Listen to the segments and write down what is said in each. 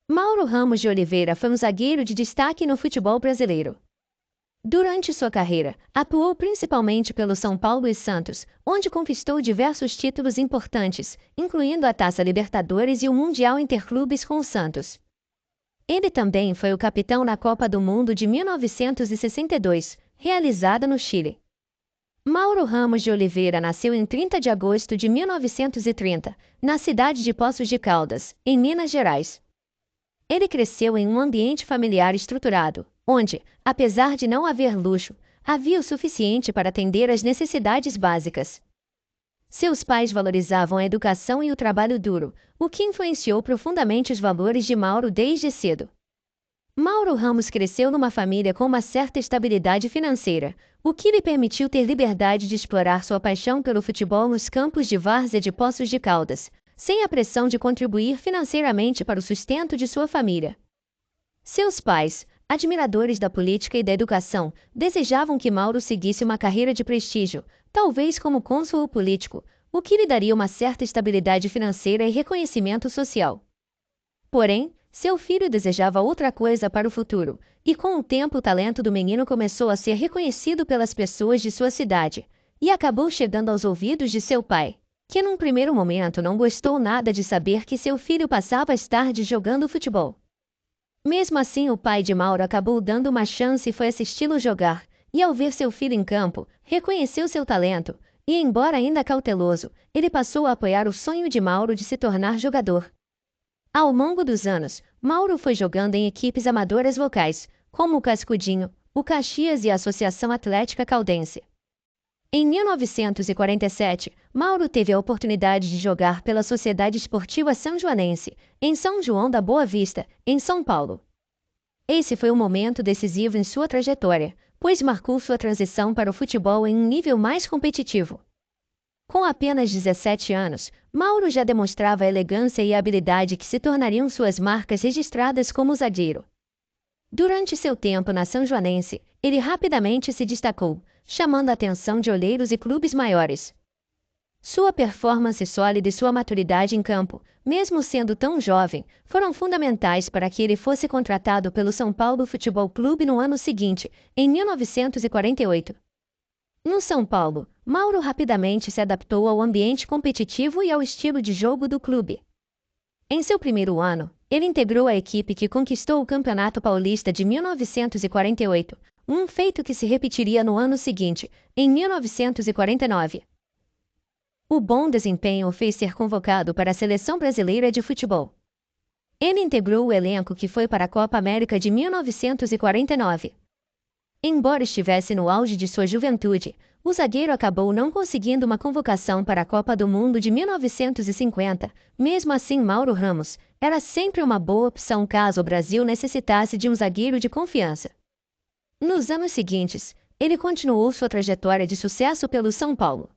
Mauro Ramos de Oliveira foi um zagueiro de destaque no futebol brasileiro. Durante sua carreira, atuou principalmente pelo São Paulo e Santos, onde conquistou diversos títulos importantes, incluindo a Taça Libertadores e o Mundial Interclubes com o Santos. Ele também foi o capitão na Copa do Mundo de 1962, realizada no Chile. Mauro Ramos de Oliveira nasceu em 30 de agosto de 1930, na cidade de Poços de Caldas, em Minas Gerais. Ele cresceu em um ambiente familiar estruturado, onde, apesar de não haver luxo, havia o suficiente para atender às necessidades básicas. Seus pais valorizavam a educação e o trabalho duro, o que influenciou profundamente os valores de Mauro desde cedo. Mauro Ramos cresceu numa família com uma certa estabilidade financeira, o que lhe permitiu ter liberdade de explorar sua paixão pelo futebol nos campos de várzea de Poços de Caldas, sem a pressão de contribuir financeiramente para o sustento de sua família. Seus pais, admiradores da política e da educação, desejavam que Mauro seguisse uma carreira de prestígio, talvez como cônsul político, o que lhe daria uma certa estabilidade financeira e reconhecimento social. Porém, seu filho desejava outra coisa para o futuro, e com o tempo o talento do menino começou a ser reconhecido pelas pessoas de sua cidade, e acabou chegando aos ouvidos de seu pai, que num primeiro momento não gostou nada de saber que seu filho passava as tardes jogando futebol. Mesmo assim, o pai de Mauro acabou dando uma chance e foi assisti-lo jogar, e ao ver seu filho em campo, reconheceu seu talento, e embora ainda cauteloso, ele passou a apoiar o sonho de Mauro de se tornar jogador. Ao longo dos anos, Mauro foi jogando em equipes amadoras locais, como o Cascudinho, o Caxias e a Associação Atlética Caldense. Em 1947, Mauro teve a oportunidade de jogar pela Sociedade Esportiva São Joanense, em São João da Boa Vista, em São Paulo. Esse foi um momento decisivo em sua trajetória, pois marcou sua transição para o futebol em um nível mais competitivo. Com apenas 17 anos, Mauro já demonstrava a elegância e a habilidade que se tornariam suas marcas registradas como zagueiro. Durante seu tempo na São Joanense, ele rapidamente se destacou, chamando a atenção de olheiros e clubes maiores. Sua performance sólida e sua maturidade em campo, mesmo sendo tão jovem, foram fundamentais para que ele fosse contratado pelo São Paulo Futebol Clube no ano seguinte, em 1948. No São Paulo, Mauro rapidamente se adaptou ao ambiente competitivo e ao estilo de jogo do clube. Em seu primeiro ano, ele integrou a equipe que conquistou o Campeonato Paulista de 1948, um feito que se repetiria no ano seguinte, em 1949. O bom desempenho o fez ser convocado para a Seleção Brasileira de Futebol. Ele integrou o elenco que foi para a Copa América de 1949. Embora estivesse no auge de sua juventude, o zagueiro acabou não conseguindo uma convocação para a Copa do Mundo de 1950. Mesmo assim, Mauro Ramos era sempre uma boa opção caso o Brasil necessitasse de um zagueiro de confiança. Nos anos seguintes, ele continuou sua trajetória de sucesso pelo São Paulo.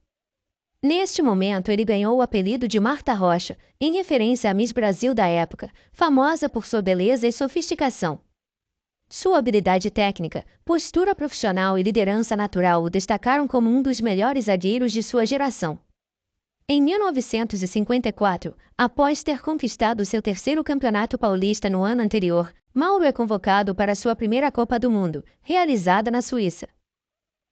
Neste momento, ele ganhou o apelido de Marta Rocha, em referência à Miss Brasil da época, famosa por sua beleza e sofisticação. Sua habilidade técnica, postura profissional e liderança natural o destacaram como um dos melhores zagueiros de sua geração. Em 1954, após ter conquistado seu terceiro campeonato paulista no ano anterior, Mauro é convocado para sua primeira Copa do Mundo, realizada na Suíça.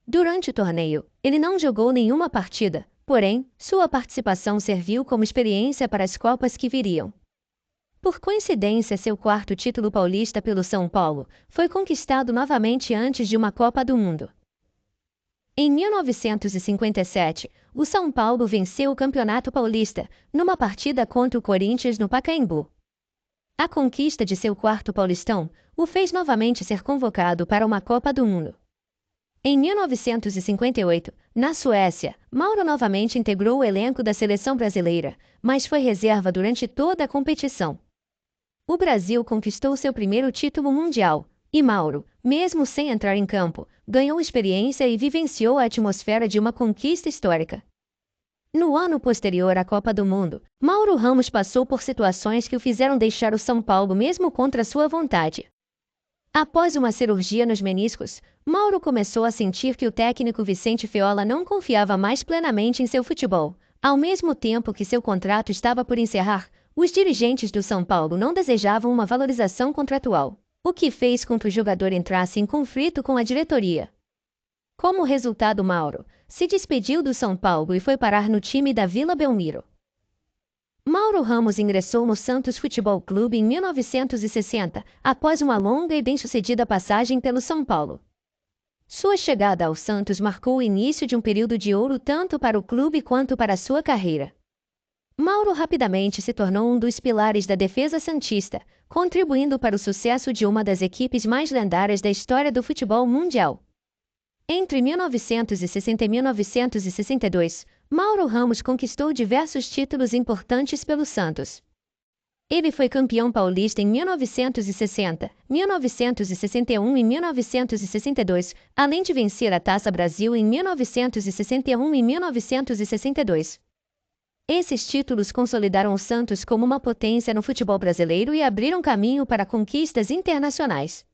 Durante o torneio, ele não jogou nenhuma partida, porém, sua participação serviu como experiência para as Copas que viriam. Por coincidência, seu quarto título paulista pelo São Paulo foi conquistado novamente antes de uma Copa do Mundo. Em 1957, o São Paulo venceu o Campeonato Paulista, numa partida contra o Corinthians no Pacaembu. A conquista de seu quarto Paulistão o fez novamente ser convocado para uma Copa do Mundo. Em 1958, na Suécia, Mauro novamente integrou o elenco da seleção brasileira, mas foi reserva durante toda a competição. O Brasil conquistou seu primeiro título mundial, e Mauro, mesmo sem entrar em campo, ganhou experiência e vivenciou a atmosfera de uma conquista histórica. No ano posterior à Copa do Mundo, Mauro Ramos passou por situações que o fizeram deixar o São Paulo mesmo contra sua vontade. Após uma cirurgia nos meniscos, Mauro começou a sentir que o técnico Vicente Feola não confiava mais plenamente em seu futebol. Ao mesmo tempo que seu contrato estava por encerrar, Os dirigentes do São Paulo não desejavam uma valorização contratual, o que fez com que o jogador entrasse em conflito com a diretoria. Como resultado, Mauro se despediu do São Paulo e foi parar no time da Vila Belmiro. Mauro Ramos ingressou no Santos Futebol Clube em 1960, após uma longa e bem-sucedida passagem pelo São Paulo. Sua chegada ao Santos marcou o início de um período de ouro tanto para o clube quanto para sua carreira. Mauro rapidamente se tornou um dos pilares da defesa santista, contribuindo para o sucesso de uma das equipes mais lendárias da história do futebol mundial. Entre 1960 e 1962, Mauro Ramos conquistou diversos títulos importantes pelo Santos. Ele foi campeão paulista em 1960, 1961 e 1962, além de vencer a Taça Brasil em 1961 e 1962. Esses títulos consolidaram o Santos como uma potência no futebol brasileiro e abriram caminho para conquistas internacionais.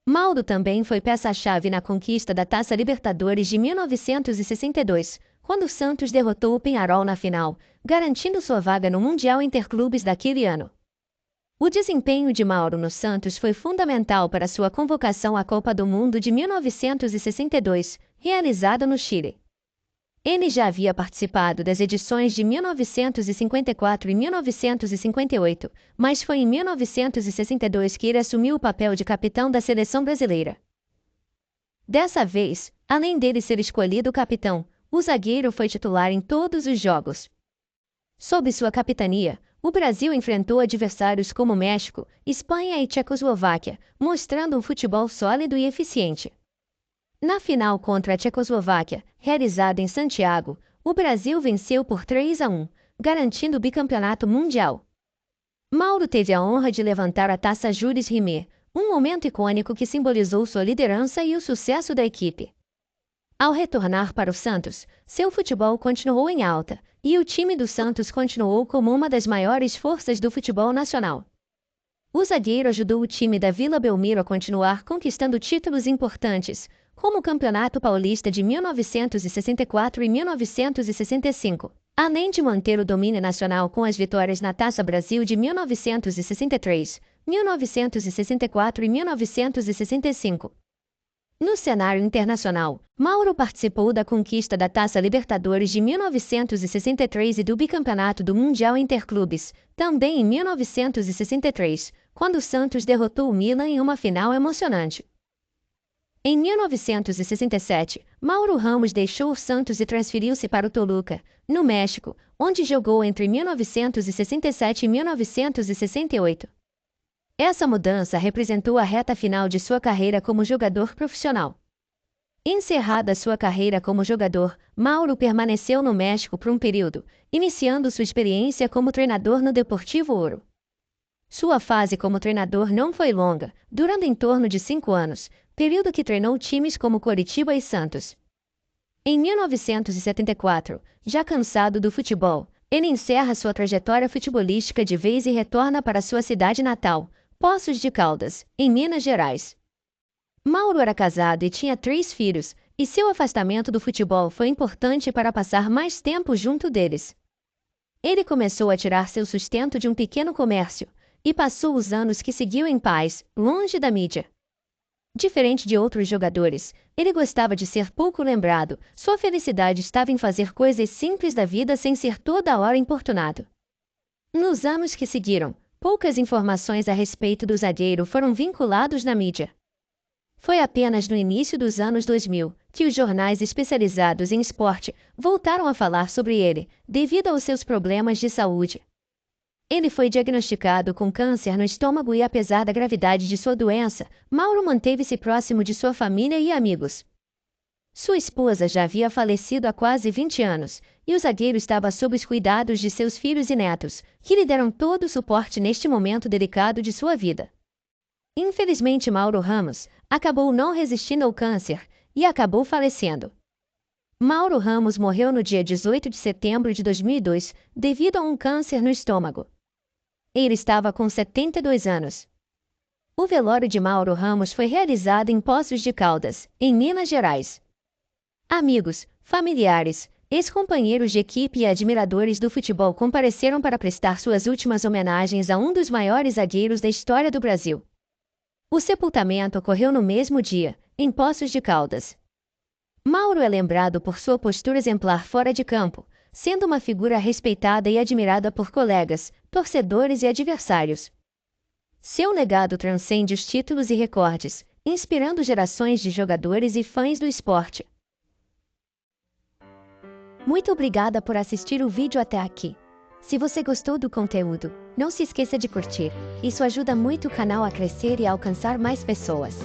Mauro também foi peça-chave na conquista da Taça Libertadores de 1962, quando o Santos derrotou o Peñarol na final, garantindo sua vaga no Mundial Interclubes daquele ano. O desempenho de Mauro no Santos foi fundamental para sua convocação à Copa do Mundo de 1962, realizada no Chile. Ele já havia participado das edições de 1954 e 1958, mas foi em 1962 que ele assumiu o papel de capitão da seleção brasileira. Dessa vez, além dele ser escolhido capitão, o zagueiro foi titular em todos os jogos. Sob sua capitania, o Brasil enfrentou adversários como México, Espanha e Tchecoslováquia, mostrando um futebol sólido e eficiente. Na final contra a Tchecoslováquia, realizada em Santiago, o Brasil venceu por 3-1, garantindo o bicampeonato mundial. Mauro teve a honra de levantar a taça Jules Rimet, um momento icônico que simbolizou sua liderança e o sucesso da equipe. Ao retornar para o Santos, seu futebol continuou em alta, e o time do Santos continuou como uma das maiores forças do futebol nacional. O zagueiro ajudou o time da Vila Belmiro a continuar conquistando títulos importantes, como o Campeonato Paulista de 1964 e 1965, além de manter o domínio nacional com as vitórias na Taça Brasil de 1963, 1964 e 1965. No cenário internacional, Mauro participou da conquista da Taça Libertadores de 1963 e do Bicampeonato do Mundial Interclubes, também em 1963, quando o Santos derrotou o Milan em uma final emocionante. Em 1967, Mauro Ramos deixou o Santos e transferiu-se para o Toluca, no México, onde jogou entre 1967 e 1968. Essa mudança representou a reta final de sua carreira como jogador profissional. Encerrada sua carreira como jogador, Mauro permaneceu no México por um período, iniciando sua experiência como treinador no Deportivo Ouro. Sua fase como treinador não foi longa, durando em torno de 5 anos, período que treinou times como Coritiba e Santos. Em 1974, já cansado do futebol, ele encerra sua trajetória futebolística de vez e retorna para sua cidade natal, Poços de Caldas, em Minas Gerais. Mauro era casado e tinha 3 filhos, e seu afastamento do futebol foi importante para passar mais tempo junto deles. Ele começou a tirar seu sustento de um pequeno comércio, e passou os anos que seguiu em paz, longe da mídia. Diferente de outros jogadores, ele gostava de ser pouco lembrado, sua felicidade estava em fazer coisas simples da vida sem ser toda hora importunado. Nos anos que seguiram, poucas informações a respeito do zagueiro foram vinculados na mídia. Foi apenas no início dos anos 2000 que os jornais especializados em esporte voltaram a falar sobre ele, devido aos seus problemas de saúde. Ele foi diagnosticado com câncer no estômago e, apesar da gravidade de sua doença, Mauro manteve-se próximo de sua família e amigos. Sua esposa já havia falecido há quase 20 anos, e o zagueiro estava sob os cuidados de seus filhos e netos, que lhe deram todo o suporte neste momento delicado de sua vida. Infelizmente, Mauro Ramos acabou não resistindo ao câncer e acabou falecendo. Mauro Ramos morreu no dia 18 de setembro de 2002 devido a um câncer no estômago. Ele estava com 72 anos. O velório de Mauro Ramos foi realizado em Poços de Caldas, em Minas Gerais. Amigos, familiares Ex-companheiros de equipe e admiradores do futebol compareceram para prestar suas últimas homenagens a um dos maiores zagueiros da história do Brasil. O sepultamento ocorreu no mesmo dia, em Poços de Caldas. Mauro é lembrado por sua postura exemplar fora de campo, sendo uma figura respeitada e admirada por colegas, torcedores e adversários. Seu legado transcende os títulos e recordes, inspirando gerações de jogadores e fãs do esporte. Muito obrigada por assistir o vídeo até aqui. Se você gostou do conteúdo, não se esqueça de curtir. Isso ajuda muito o canal a crescer e a alcançar mais pessoas.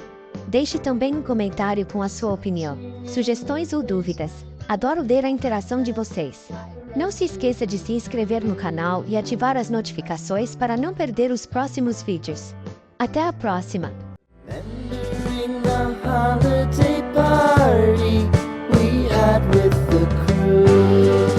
Deixe também um comentário com a sua opinião, sugestões ou dúvidas. Adoro ler a interação de vocês. Não se esqueça de se inscrever no canal e ativar as notificações para não perder os próximos vídeos. Até a próxima! Remembering the holiday party we had with the crew.